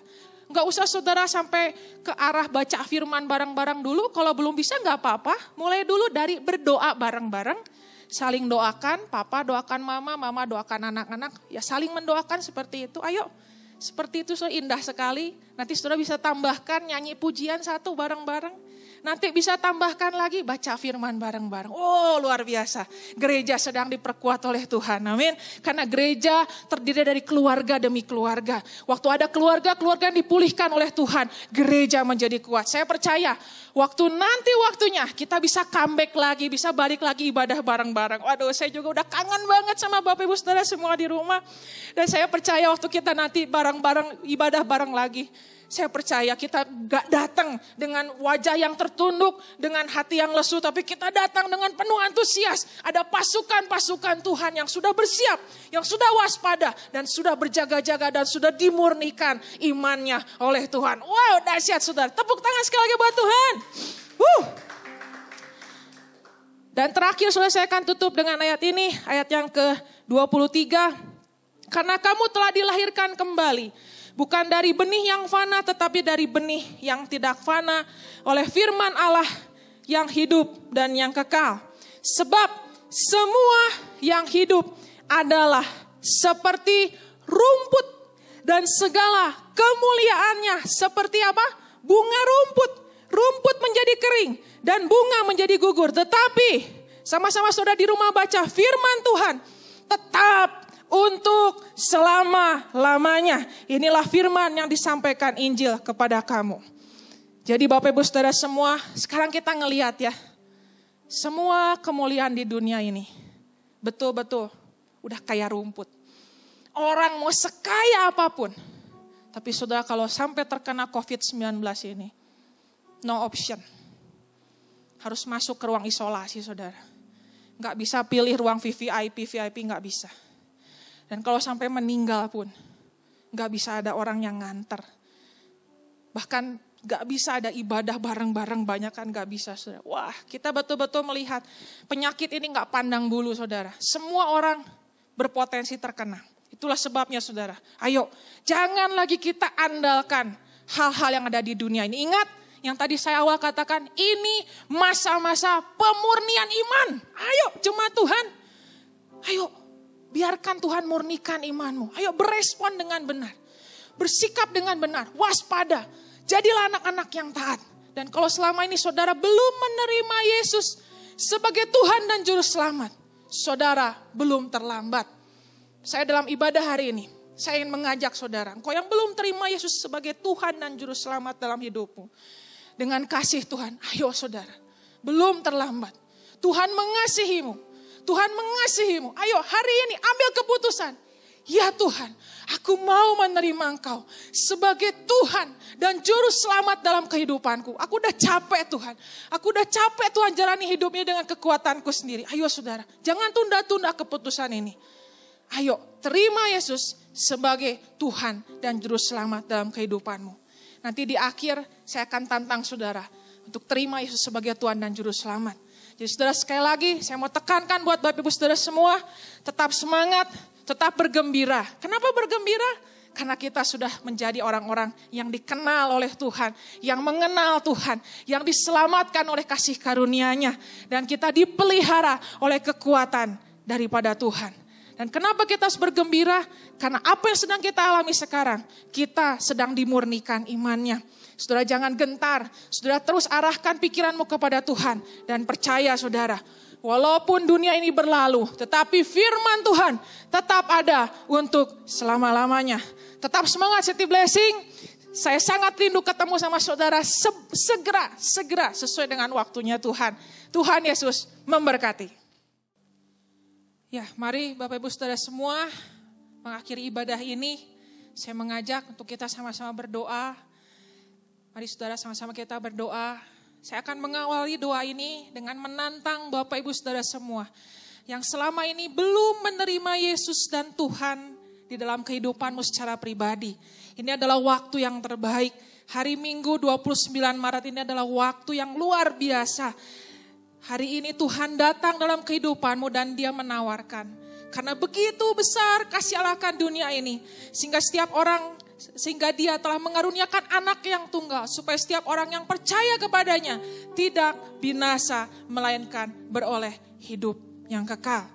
Nggak usah saudara sampai ke arah baca firman bareng-bareng dulu. Kalau belum bisa nggak apa-apa. Mulai dulu dari berdoa bareng-bareng. Saling doakan, papa doakan mama, mama doakan anak-anak. Ya saling mendoakan seperti itu. Ayo, seperti itu so indah sekali. Nanti saudara bisa tambahkan nyanyi pujian satu bareng-bareng. Nanti bisa tambahkan lagi baca firman bareng-bareng. Oh luar biasa. Gereja sedang diperkuat oleh Tuhan. Amin. Karena gereja terdiri dari keluarga demi keluarga. Waktu ada keluarga yang dipulihkan oleh Tuhan. Gereja menjadi kuat. Saya percaya waktunya kita bisa comeback lagi. Bisa balik lagi ibadah bareng-bareng. Waduh saya juga udah kangen banget sama Bapak Ibu Saudara semua di rumah. Dan saya percaya waktu kita nanti bareng-bareng ibadah bareng lagi. Saya percaya kita gak datang dengan wajah yang tertunduk, dengan hati yang lesu, tapi kita datang dengan penuh antusias. Ada pasukan-pasukan Tuhan yang sudah bersiap, yang sudah waspada, dan sudah berjaga-jaga, dan sudah dimurnikan imannya oleh Tuhan. Wow, dahsyat saudara. Tepuk tangan sekali lagi buat Tuhan. Dan terakhir saudara saya akan tutup dengan ayat ini, ayat yang ke-23. Karena kamu telah dilahirkan kembali. Bukan dari benih yang fana tetapi dari benih yang tidak fana oleh firman Allah yang hidup dan yang kekal. Sebab semua yang hidup adalah seperti rumput dan segala kemuliaannya seperti apa? Bunga rumput. Rumput menjadi kering dan bunga menjadi gugur. Tetapi sama-sama saudara di rumah baca firman Tuhan tetap untuk selama-lamanya. Inilah firman yang disampaikan Injil kepada kamu. Jadi Bapak Ibu Saudara semua, sekarang kita ngelihat ya. Semua kemuliaan di dunia ini betul-betul udah kayak rumput. Orang mau sekaya apapun. Tapi saudara kalau sampai terkena COVID-19 ini, no option. Harus masuk ke ruang isolasi saudara. Gak bisa pilih ruang VIP gak bisa. Dan kalau sampai meninggal pun, gak bisa ada orang yang nganter. Bahkan gak bisa ada ibadah bareng-bareng banyak kan gak bisa saudara. Wah kita betul-betul melihat penyakit ini gak pandang bulu saudara. Semua orang berpotensi terkena. Itulah sebabnya saudara. Ayo jangan lagi kita andalkan hal-hal yang ada di dunia ini. Ingat yang tadi saya awal katakan ini masa-masa pemurnian iman. Ayo jemaat Tuhan. Ayo. Biarkan Tuhan murnikan imanmu. Ayo berespon dengan benar. Bersikap dengan benar. Waspada. Jadilah anak-anak yang taat. Dan kalau selama ini saudara belum menerima Yesus sebagai Tuhan dan Juru Selamat. Saudara belum terlambat. Saya dalam ibadah hari ini. Saya ingin mengajak saudara. Engkau yang belum terima Yesus sebagai Tuhan dan Juru Selamat dalam hidupmu. Dengan kasih Tuhan. Ayo saudara. Belum terlambat. Tuhan mengasihimu. Tuhan mengasihimu. Ayo hari ini ambil keputusan. Ya Tuhan, aku mau menerima Engkau sebagai Tuhan dan Juru Selamat dalam kehidupanku. Aku udah capek Tuhan. Aku udah capek Tuhan jalani hidup ini dengan kekuatanku sendiri. Ayo saudara, jangan tunda-tunda keputusan ini. Ayo, terima Yesus sebagai Tuhan dan Juru Selamat dalam kehidupanmu. Nanti di akhir saya akan tantang saudara untuk terima Yesus sebagai Tuhan dan Juru Selamat. Jadi saudara, sekali lagi saya mau tekankan buat Bapak Ibu saudara semua, tetap semangat, tetap bergembira. Kenapa bergembira? Karena kita sudah menjadi orang-orang yang dikenal oleh Tuhan, yang mengenal Tuhan, yang diselamatkan oleh kasih karunia-Nya, dan kita dipelihara oleh kekuatan daripada Tuhan. Dan kenapa kita harus bergembira? Karena apa yang sedang kita alami sekarang, kita sedang dimurnikan imannya. Saudara jangan gentar, saudara terus arahkan pikiranmu kepada Tuhan, dan percaya saudara, walaupun dunia ini berlalu, tetapi firman Tuhan tetap ada untuk selama-lamanya. Tetap semangat City Blessing. Saya sangat rindu ketemu sama saudara segera sesuai dengan waktunya Tuhan. Tuhan Yesus memberkati. Ya, mari Bapak Ibu Saudara semua mengakhiri ibadah ini. Saya mengajak untuk kita sama-sama berdoa. Mari saudara sama-sama kita berdoa. Saya akan mengawali doa ini dengan menantang Bapak Ibu Saudara semua yang selama ini belum menerima Yesus dan Tuhan di dalam kehidupanmu secara pribadi. Ini adalah waktu yang terbaik. Hari Minggu 29 Maret ini adalah waktu yang luar biasa. Hari ini Tuhan datang dalam kehidupanmu dan Dia menawarkan. Karena begitu besar kasih Allah akan dunia ini. Sehingga Dia telah mengaruniakan anak yang tunggal. Supaya setiap orang yang percaya kepadanya tidak binasa melainkan beroleh hidup yang kekal.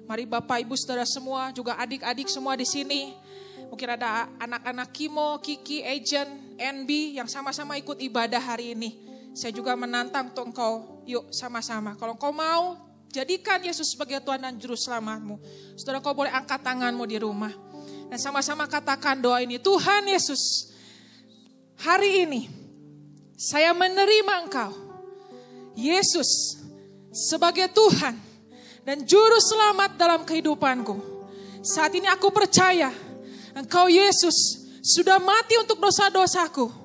Mari Bapak Ibu Saudara semua, juga adik-adik semua di sini. Mungkin ada anak-anak Kimo, Kiki, Agent, NB yang sama-sama ikut ibadah hari ini. Saya juga menantang untuk engkau, yuk sama-sama. Kalau engkau mau, jadikan Yesus sebagai Tuhan dan Juru Selamatmu. Saudara, kau boleh angkat tanganmu di rumah. Dan sama-sama katakan doa ini. Tuhan Yesus, hari ini saya menerima Engkau, Yesus, sebagai Tuhan dan Juru Selamat dalam kehidupanku. Saat ini aku percaya Engkau Yesus sudah mati untuk dosa-dosaku.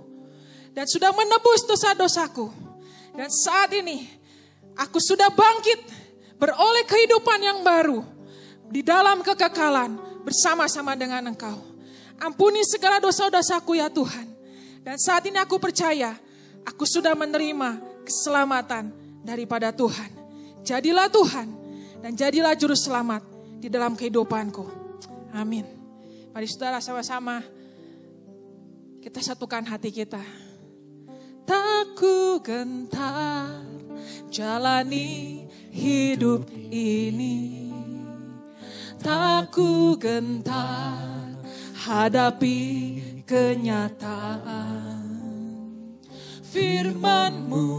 Dan sudah menebus dosa-dosaku. Dan saat ini aku sudah bangkit beroleh kehidupan yang baru di dalam kekekalan bersama-sama dengan Engkau. Ampuni segala dosa-dosaku ya Tuhan. Dan saat ini aku percaya aku sudah menerima keselamatan daripada Tuhan. Jadilah Tuhan dan jadilah Juru Selamat di dalam kehidupanku. Amin. Mari saudara sama-sama kita satukan hati kita. Tak ku gentar jalani hidup ini, tak ku gentar hadapi kenyataan. Firman-Mu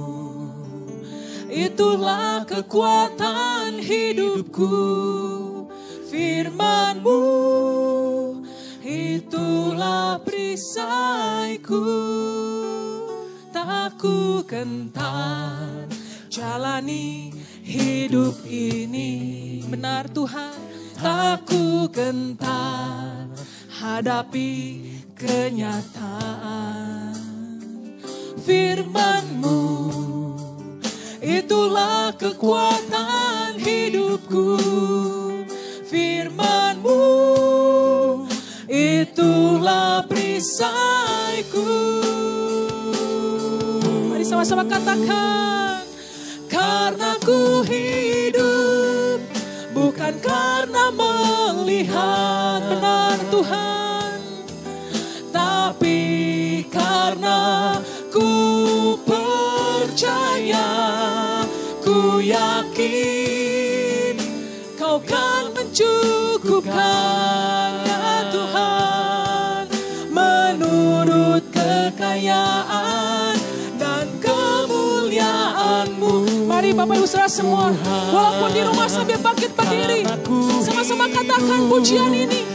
itulah kekuatan hidupku. Firman-Mu itulah perisaiku. Tak ku gentar jalani hidup ini. Benar Tuhan, tak ku gentar hadapi kenyataan. Firman-Mu itulah kekuatan hidupku. Firman-Mu itulah perisaiku. Sama-sama katakan, karena ku hidup bukan karena melihat, benar Tuhan, tapi karena ku percaya, ku yakin Kau kan mencukupkan ya Tuhan, menurut kekayaan Mari Bapak Ibu Saudara semua, walaupun di rumah sambil bangkit berdiri, sama-sama katakan pujian ini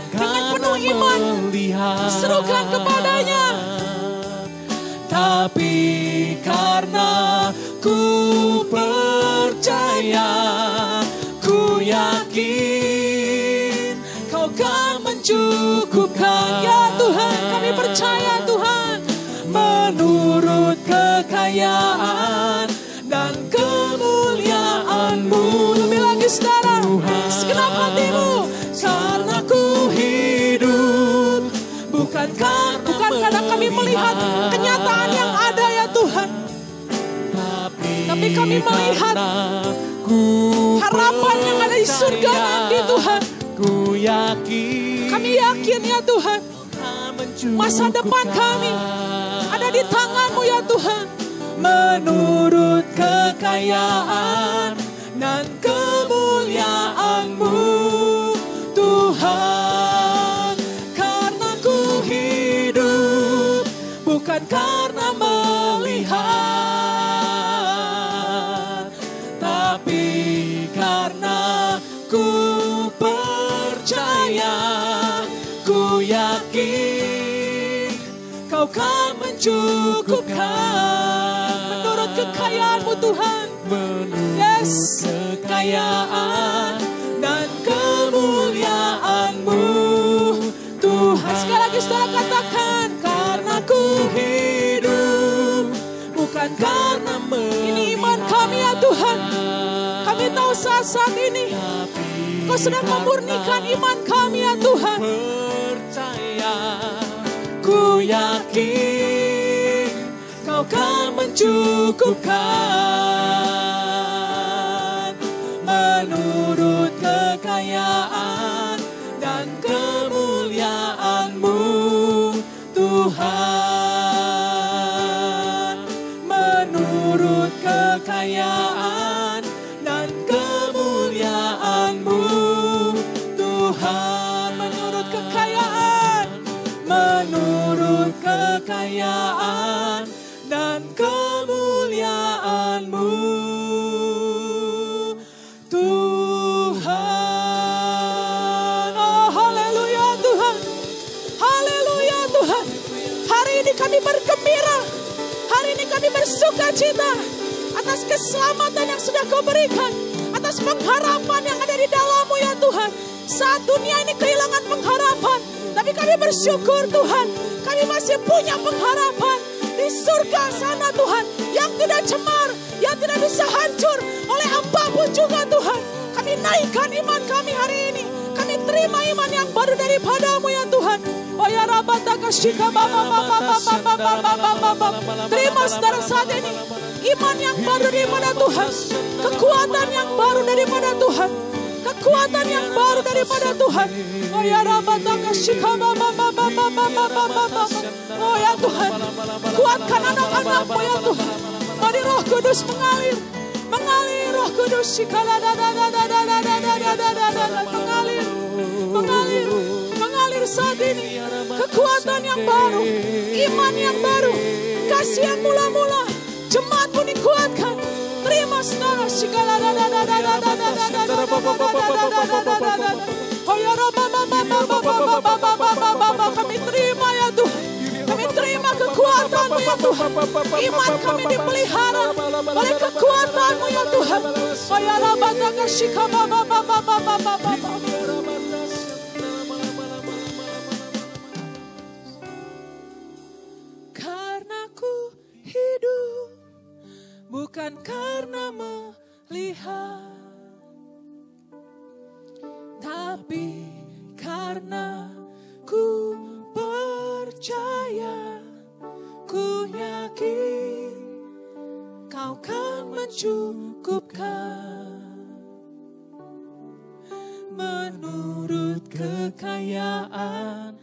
dengan penuh iman, serukan kepadanya. Tapi karena ku percaya, ku yakin Kau kan mencukupkan. Ya Tuhan, kami percaya Tuhan. Menurut kekayaan dan kemuliaan-Mu. Lebih lagi saudara, segenap hatimu. Karena ku hidup, bukan karena kami melihat kenyataan yang ada ya Tuhan, tapi kami melihat harapan yang ada di surga nanti Tuhan. Kami yakin ya Tuhan, masa depan kami ada di tangan-Mu ya Tuhan. Menurut kekayaan dan kemuliaan-Mu Tuhan. Karena ku hidup, bukan karena melihat, tapi karena ku percaya, ku yakin Kau kan mencukupkan. Menurut kekayaan-Mu Tuhan. Yes, kekayaan dan kemuliaan-Mu Tuhan. Sekali lagi saudara katakan, karena ku hidup, bukan karena ini iman kami ya Tuhan. Kami tahu saat ini Kau sedang memurnikan iman kami ya Tuhan. Ku yakin Kau kan mencukupkan. Menurut kekayaan dan kemuliaan-Mu Tuhan. Menurut kekayaan dan kemuliaan-Mu Tuhan. Menurut kekayaan, menurut kekayaan dan kemuliaan-Mu Tuhan. Oh haleluya Tuhan, haleluya Tuhan. Hari ini kami bergembira, hari ini kami bersuka cita atas keselamatan yang sudah Kau berikan, atas pengharapan yang ada di dalam-Mu ya Tuhan. Saat dunia ini kehilangan pengharapan, tapi kami bersyukur Tuhan, kami masih punya pengharapan di surga sana Tuhan, yang tidak cemar, yang tidak bisa hancur oleh apapun juga Tuhan. Kami naikkan iman kami hari ini, kami terima iman yang baru daripada-Mu ya Tuhan. Oh ya Rabbaka Shika Baba. Terima saudara saat ini iman yang baru daripada Tuhan, kekuatan yang baru daripada Tuhan, kekuatan yang baru daripada Tuhan. Oh ya Rabbaka Shika Baba. Oh ya Tuhan, kuatkan anak-anak-Mu ya Tuhan. Mari Roh Kudus mengalir, mengalir Roh Kudus mengalir saat ini. Kekuatan yang baru, iman yang baru, kasih yang mula-mula, jemaat-Mu dikuatkan. Terima saudara. Oh ya kami terima ya Tuhan, kami terima kekuatan-Mu ya Tuhan. Iman kami dipelihara oleh kekuatan-Mu ya Tuhan. Oh ya Rabbaka Shika Baba. Karena ku hidup, bukan karena melihat, tapi karena ku percaya, ku yakin Kau kan mencukupkan. Menurut kekayaan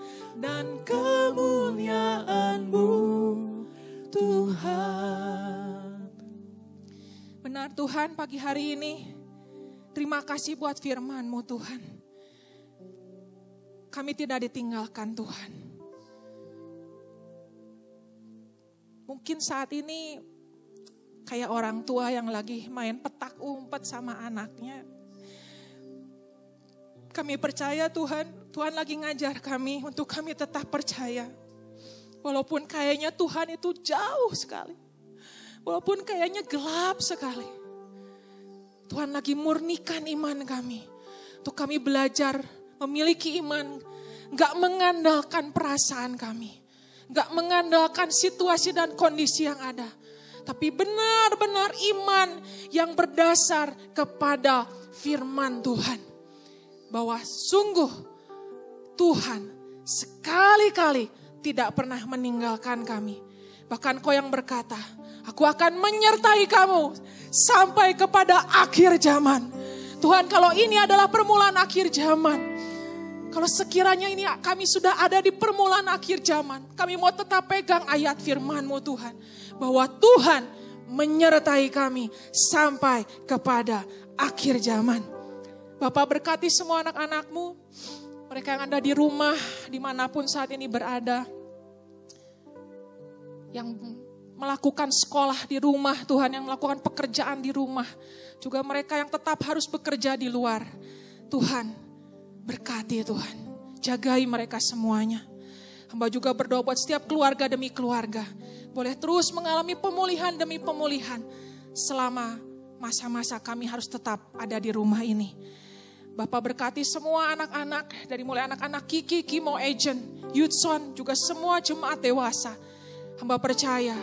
dan kemuliaan-Mu Tuhan. Benar Tuhan, pagi hari ini terima kasih buat firman-Mu Tuhan. Kami tidak ditinggalkan Tuhan. Mungkin saat ini kayak orang tua yang lagi main petak umpet sama anaknya. Kami percaya Tuhan, Tuhan lagi ngajar kami untuk kami tetap percaya. Walaupun kayaknya Tuhan itu jauh sekali. Walaupun kayaknya gelap sekali. Tuhan lagi murnikan iman kami. Untuk kami belajar memiliki iman Gak mengandalkan perasaan kami. Gak mengandalkan situasi dan kondisi yang ada. Tapi benar-benar iman yang berdasar kepada firman Tuhan. Bahwa sungguh Tuhan sekali-kali tidak pernah meninggalkan kami. Bahkan Kau yang berkata, aku akan menyertai kamu sampai kepada akhir zaman. Tuhan, kalau ini adalah permulaan akhir zaman, kalau sekiranya ini kami sudah ada di permulaan akhir zaman, kami mau tetap pegang ayat firman-Mu Tuhan. Bahwa Tuhan menyertai kami sampai kepada akhir zaman. Bapak berkati semua anak-anak-Mu, mereka yang ada di rumah, dimanapun saat ini berada. Yang melakukan sekolah di rumah, Tuhan, yang melakukan pekerjaan di rumah. Juga mereka yang tetap harus bekerja di luar. Tuhan, berkati Tuhan, jagai mereka semuanya. Hamba juga berdoa buat setiap keluarga demi keluarga. Boleh terus mengalami pemulihan demi pemulihan. Selama masa-masa kami harus tetap ada di rumah ini. Bapak berkati semua anak-anak, dari mulai anak-anak Kiki, Kimo, Agent, Yudson, juga semua jemaat dewasa. Hamba percaya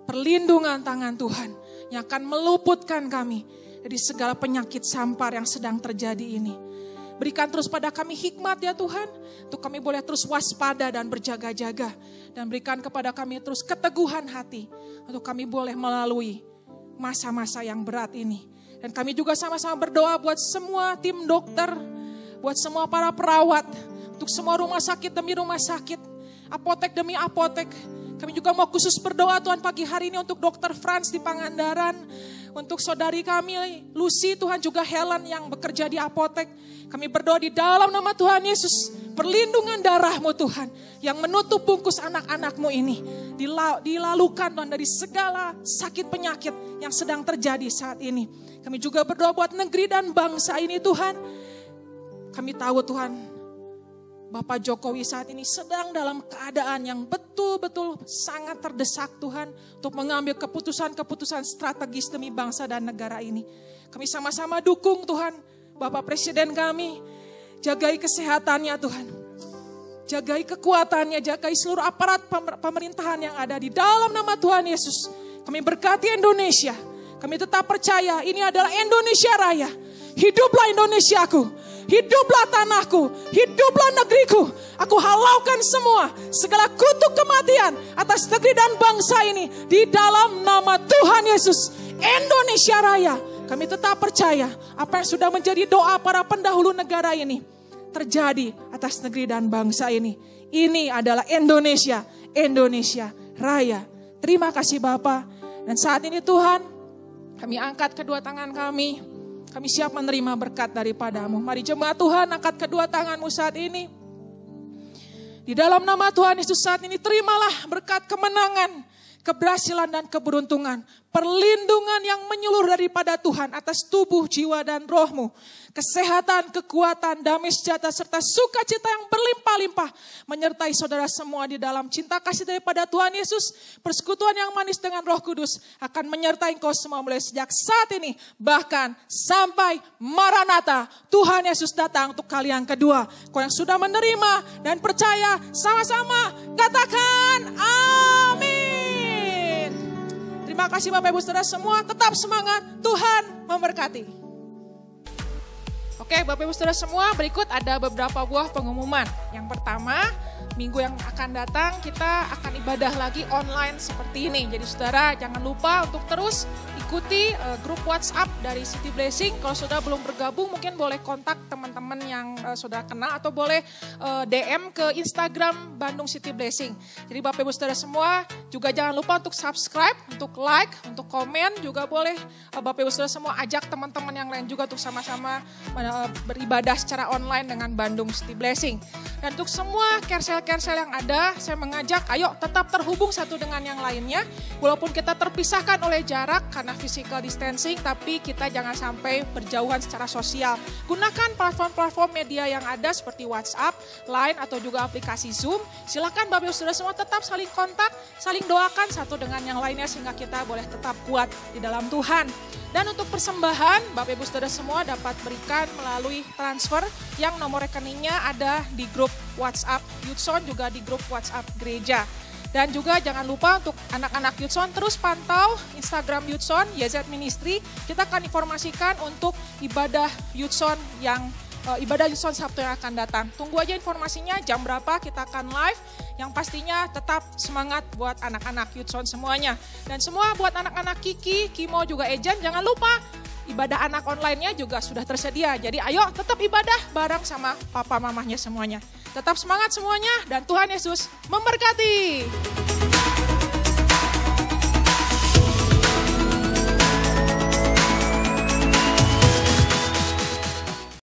perlindungan tangan Tuhan yang akan meluputkan kami dari segala penyakit sampar yang sedang terjadi ini. Berikan terus pada kami hikmat ya Tuhan, untuk kami boleh terus waspada dan berjaga-jaga. Dan berikan kepada kami terus keteguhan hati, untuk kami boleh melalui masa-masa yang berat ini. Dan kami juga sama-sama berdoa buat semua tim dokter, buat semua para perawat, untuk semua rumah sakit demi rumah sakit, apotek demi apotek. Kami juga mau khusus berdoa Tuhan pagi hari ini untuk Dr. Franz di Pangandaran. Untuk saudari kami Lucy, Tuhan, juga Helen yang bekerja di apotek. Kami berdoa di dalam nama Tuhan Yesus. Perlindungan darah-Mu Tuhan yang menutup bungkus anak-anak-Mu ini. Dilalukan Tuhan dari segala sakit penyakit yang sedang terjadi saat ini. Kami juga berdoa buat negeri dan bangsa ini Tuhan. Kami tahu Tuhan, Bapak Jokowi saat ini sedang dalam keadaan yang betul-betul sangat terdesak Tuhan. Untuk mengambil keputusan-keputusan strategis demi bangsa dan negara ini. Kami sama-sama dukung Tuhan, Bapak Presiden kami. Jagai kesehatannya Tuhan. Jagai kekuatannya, jagai seluruh aparat pemerintahan yang ada di dalam nama Tuhan Yesus. Kami berkati Indonesia. Kami tetap percaya ini adalah Indonesia Raya. Hiduplah Indonesiaku, hiduplah tanahku, hiduplah negeriku. Aku halaukan semua segala kutuk kematian atas negeri dan bangsa ini di dalam nama Tuhan Yesus. Indonesia Raya, kami tetap percaya apa yang sudah menjadi doa para pendahulu negara ini terjadi atas negeri dan bangsa ini. Ini adalah Indonesia, Indonesia Raya. Terima kasih Bapa. Dan saat ini Tuhan, kami angkat kedua tangan kami. Kami siap menerima berkat daripada-Mu. Mari jemaat Tuhan, angkat kedua tangan-Mu saat ini. Di dalam nama Tuhan Yesus saat ini, terimalah berkat kemenangan, keberhasilan dan keberuntungan. Perlindungan yang menyeluruh daripada Tuhan atas tubuh, jiwa dan roh-Mu. Kesehatan, kekuatan, damai sejahtera serta sukacita yang berlimpah-limpah menyertai saudara semua di dalam cinta kasih daripada Tuhan Yesus. Persekutuan yang manis dengan Roh Kudus akan menyertai engkau semua mulai sejak saat ini bahkan sampai Maranatha. Tuhan Yesus datang untuk kali yang kedua. Kau yang sudah menerima dan percaya sama-sama katakan amin. Terima kasih Bapak Ibu Saudara semua, tetap semangat, Tuhan memberkati. Oke Bapak Ibu Saudara semua, berikut ada beberapa buah pengumuman. Yang pertama, minggu yang akan datang kita akan ibadah lagi online seperti ini. Jadi saudara jangan lupa untuk terus ikuti grup WhatsApp dari City Blessing. Kalau saudara belum bergabung mungkin boleh kontak teman-teman yang saudara kenal atau boleh DM ke Instagram Bandung City Blessing. Jadi Bapak Ibu Saudara semua juga jangan lupa untuk subscribe, untuk like, untuk komen. Juga boleh Bapak Ibu Saudara semua ajak teman-teman yang lain juga untuk sama-sama beribadah secara online dengan Bandung City Blessing. Dan untuk semua carousel yang ada, saya mengajak ayo tetap terhubung satu dengan yang lainnya. Walaupun kita terpisahkan oleh jarak karena physical distancing, tapi kita jangan sampai berjauhan secara sosial. Gunakan platform-platform media yang ada seperti WhatsApp, Line, atau juga aplikasi Zoom. Silakan Bapak Ibu Saudara semua tetap saling kontak, saling doakan satu dengan yang lainnya sehingga kita boleh tetap kuat di dalam Tuhan. Dan untuk persembahan, Bapak Ibu Saudara semua dapat berikan melalui transfer yang nomor rekeningnya ada di grup WhatsApp Youthzone, juga di grup WhatsApp gereja. Dan juga jangan lupa untuk anak-anak Youthzone terus pantau Instagram Youthzone, YZ Ministry. Kita akan informasikan untuk ibadah Youthzone Sabtu yang akan datang. Tunggu aja informasinya jam berapa kita akan live. Yang pastinya tetap semangat buat anak-anak Youthzone semuanya. Dan semua buat anak-anak Kiki, Kimo juga Ejen, jangan lupa ibadah anak online-nya juga sudah tersedia. Jadi ayo tetap ibadah bareng sama papa mamahnya semuanya. Tetap semangat semuanya dan Tuhan Yesus memberkati.